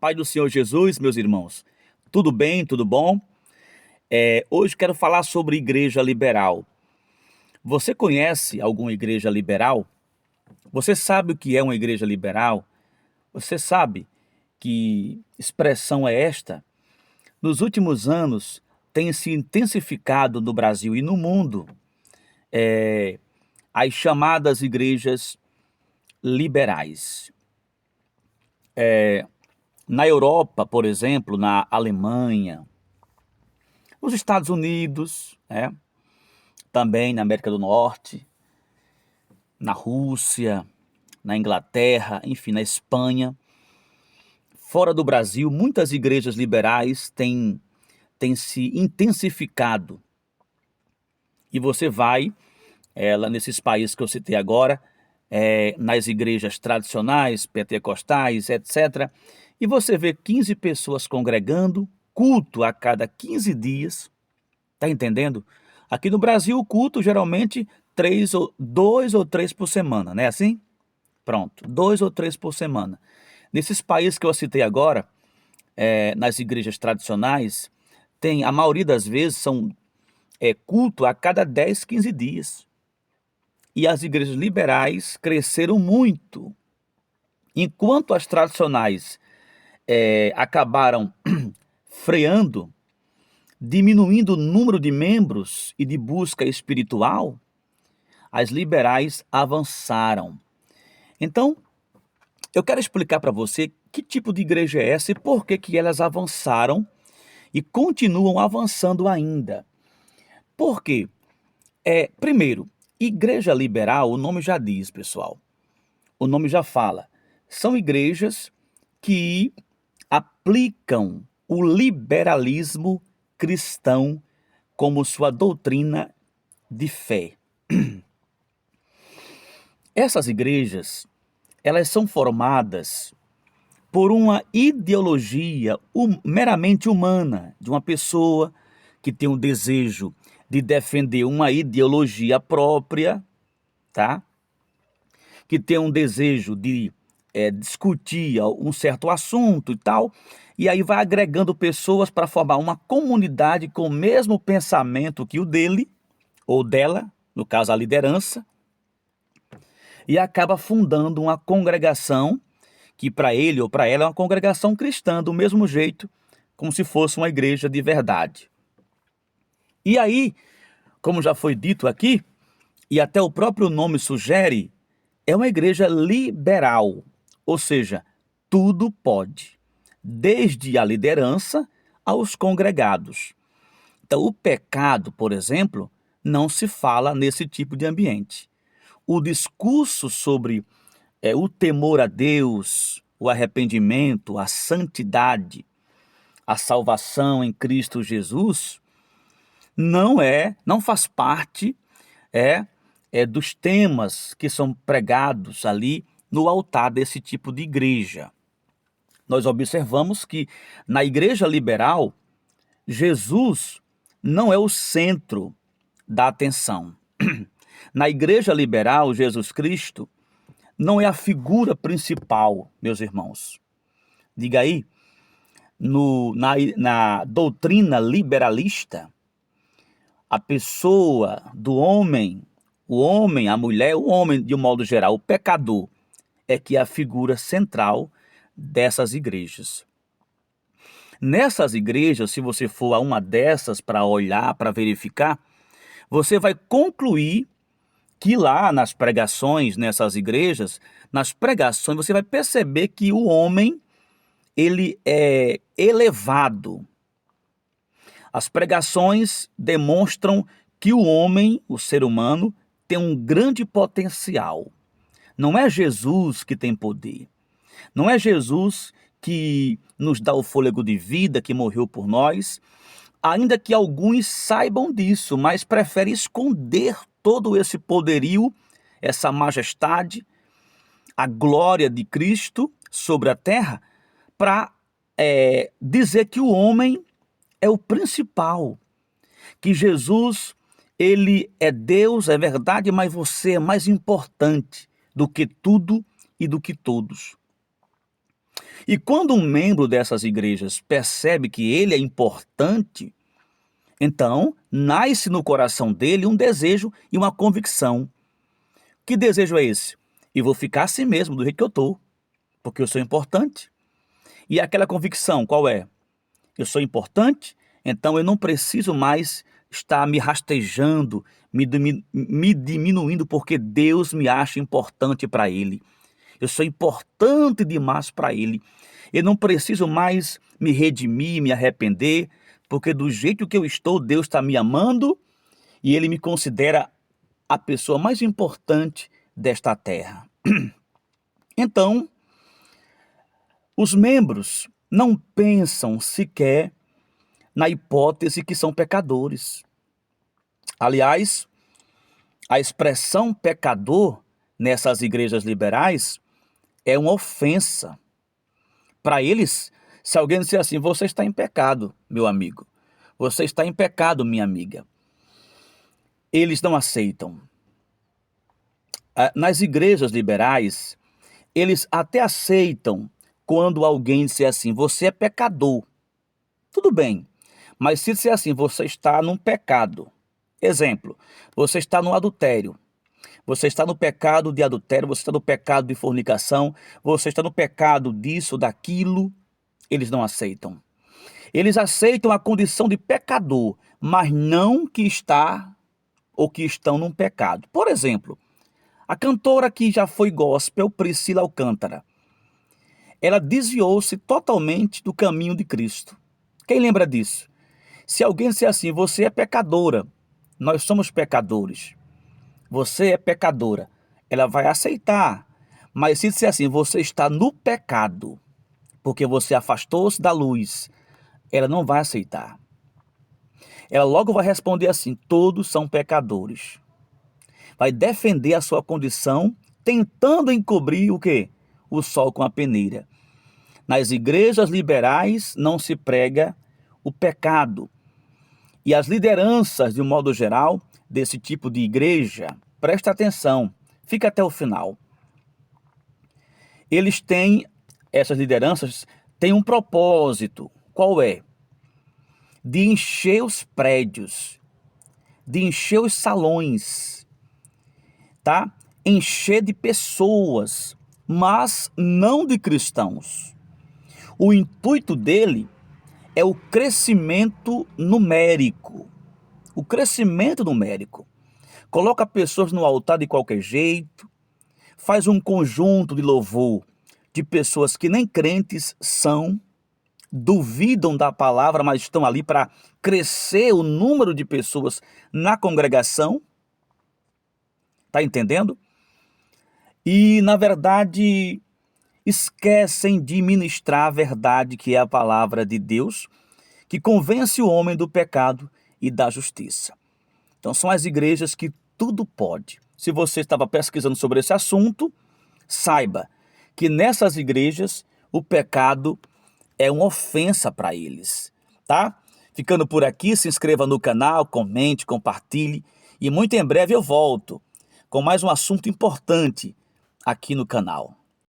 Paz do Senhor Jesus, meus irmãos. Tudo bem, tudo bom? Hoje quero falar sobre igreja liberal. Você conhece alguma igreja liberal? Você sabe o que é uma igreja liberal? Você sabe que expressão é esta? Nos últimos anos, tem se intensificado no Brasil e no mundo as chamadas igrejas liberais. Na Europa, por exemplo, na Alemanha, nos Estados Unidos, também na América do Norte, na Rússia, na Inglaterra, enfim, na Espanha. Fora do Brasil, muitas igrejas liberais têm se intensificado. E você vai, lá nesses países que eu citei agora, nas igrejas tradicionais, pentecostais, etc. E você vê 15 pessoas congregando, culto a cada 15 dias. Tá entendendo? Aqui no Brasil, o culto geralmente 2 ou 3 por semana, não é assim? Pronto, 2 ou 3 por semana. Nesses países que eu citei agora, nas igrejas tradicionais, tem, a maioria das vezes são culto a cada 10, 15 dias. E as igrejas liberais cresceram muito. Enquanto as tradicionais acabaram freando, diminuindo o número de membros e de busca espiritual, as liberais avançaram. Então, eu quero explicar para você que tipo de igreja é essa e por que elas avançaram e continuam avançando ainda. Por quê? Primeiro, igreja liberal, o nome já diz, pessoal. O nome já fala. São igrejas que aplicam o liberalismo cristão como sua doutrina de fé. Essas igrejas, elas são formadas por uma ideologia meramente humana, de uma pessoa que tem um desejo de defender uma ideologia própria, tá? Que tem um desejo de discutir um certo assunto e tal, e aí vai agregando pessoas para formar uma comunidade com o mesmo pensamento que o dele, ou dela, no caso a liderança, e acaba fundando uma congregação que para ele ou para ela é uma congregação cristã, do mesmo jeito, como se fosse uma igreja de verdade. E aí, como já foi dito aqui, e até o próprio nome sugere, é uma igreja liberal, ou seja, tudo pode, desde a liderança aos congregados. Então, o pecado, por exemplo, não se fala nesse tipo de ambiente. O discurso sobre o temor a Deus, o arrependimento, a santidade, a salvação em Cristo Jesus, não faz parte dos temas que são pregados ali no altar desse tipo de igreja. Nós observamos que na igreja liberal, Jesus não é o centro da atenção. Na igreja liberal, Jesus Cristo não é a figura principal, meus irmãos. Diga aí, na doutrina liberalista, a pessoa do homem, o homem, a mulher, o homem de um modo geral, o pecador, é que é a figura central dessas igrejas. Nessas igrejas, se você for a uma dessas para olhar, para verificar, você vai concluir que lá nas pregações, nessas igrejas, nas pregações, você vai perceber que o homem, ele é elevado. As pregações demonstram que o homem, o ser humano, tem um grande potencial. Não é Jesus que tem poder. Não é Jesus que nos dá o fôlego de vida, que morreu por nós, ainda que alguns saibam disso, mas preferem esconder todo esse poderio, essa majestade, a glória de Cristo sobre a terra, para dizer que o homem é o principal, que Jesus, ele é Deus, é verdade, mas você é mais importante do que tudo e do que todos. E quando um membro dessas igrejas percebe que ele é importante, então nasce no coração dele um desejo e uma convicção. Que desejo é esse? Eu vou ficar assim mesmo, do jeito que eu estou, porque eu sou importante. E aquela convicção, qual é? Eu sou importante, então eu não preciso mais estar me rastejando, me diminuindo, porque Deus me acha importante para Ele. Eu sou importante demais para Ele. Eu não preciso mais me redimir, me arrepender, porque do jeito que eu estou, Deus está me amando e Ele me considera a pessoa mais importante desta terra. Então, os membros não pensam sequer na hipótese que são pecadores. Aliás, a expressão pecador nessas igrejas liberais é uma ofensa. Para eles, se alguém disser assim, você está em pecado, meu amigo. Você está em pecado, minha amiga. Eles não aceitam. Nas igrejas liberais, eles até aceitam quando alguém disser assim, você é pecador. Tudo bem, mas se disser assim, você está num pecado. Exemplo, você está no adultério. Você está no pecado de adultério, você está no pecado de fornicação, você está no pecado disso, daquilo. Eles não aceitam. Eles aceitam a condição de pecador, mas não que está ou que estão num pecado. Por exemplo, a cantora que já foi gospel, Priscila Alcântara, ela desviou-se totalmente do caminho de Cristo. Quem lembra disso? Se alguém disser assim, você é pecadora, nós somos pecadores, você é pecadora, ela vai aceitar. Mas se disser assim, você está no pecado, porque você afastou-se da luz, ela não vai aceitar. Ela logo vai responder assim, todos são pecadores. Vai defender a sua condição, tentando encobrir o quê? O sol com a peneira. Nas igrejas liberais não se prega o pecado. E as lideranças, de um modo geral, desse tipo de igreja, presta atenção, fica até o final. Essas lideranças têm um propósito. Qual é? De encher os prédios, de encher os salões, tá? Encher de pessoas, mas não de cristãos. O intuito dele é o crescimento numérico. O crescimento numérico. Coloca pessoas no altar de qualquer jeito, faz um conjunto de louvor de pessoas que nem crentes são, duvidam da palavra, mas estão ali para crescer o número de pessoas na congregação. Está entendendo? E, na verdade, esquecem de ministrar a verdade, que é a palavra de Deus, que convence o homem do pecado e da justiça. Então, são as igrejas que tudo pode. Se você estava pesquisando sobre esse assunto, saiba que nessas igrejas o pecado é uma ofensa para eles, tá? Ficando por aqui, se inscreva no canal, comente, compartilhe e muito em breve eu volto com mais um assunto importante aqui no canal.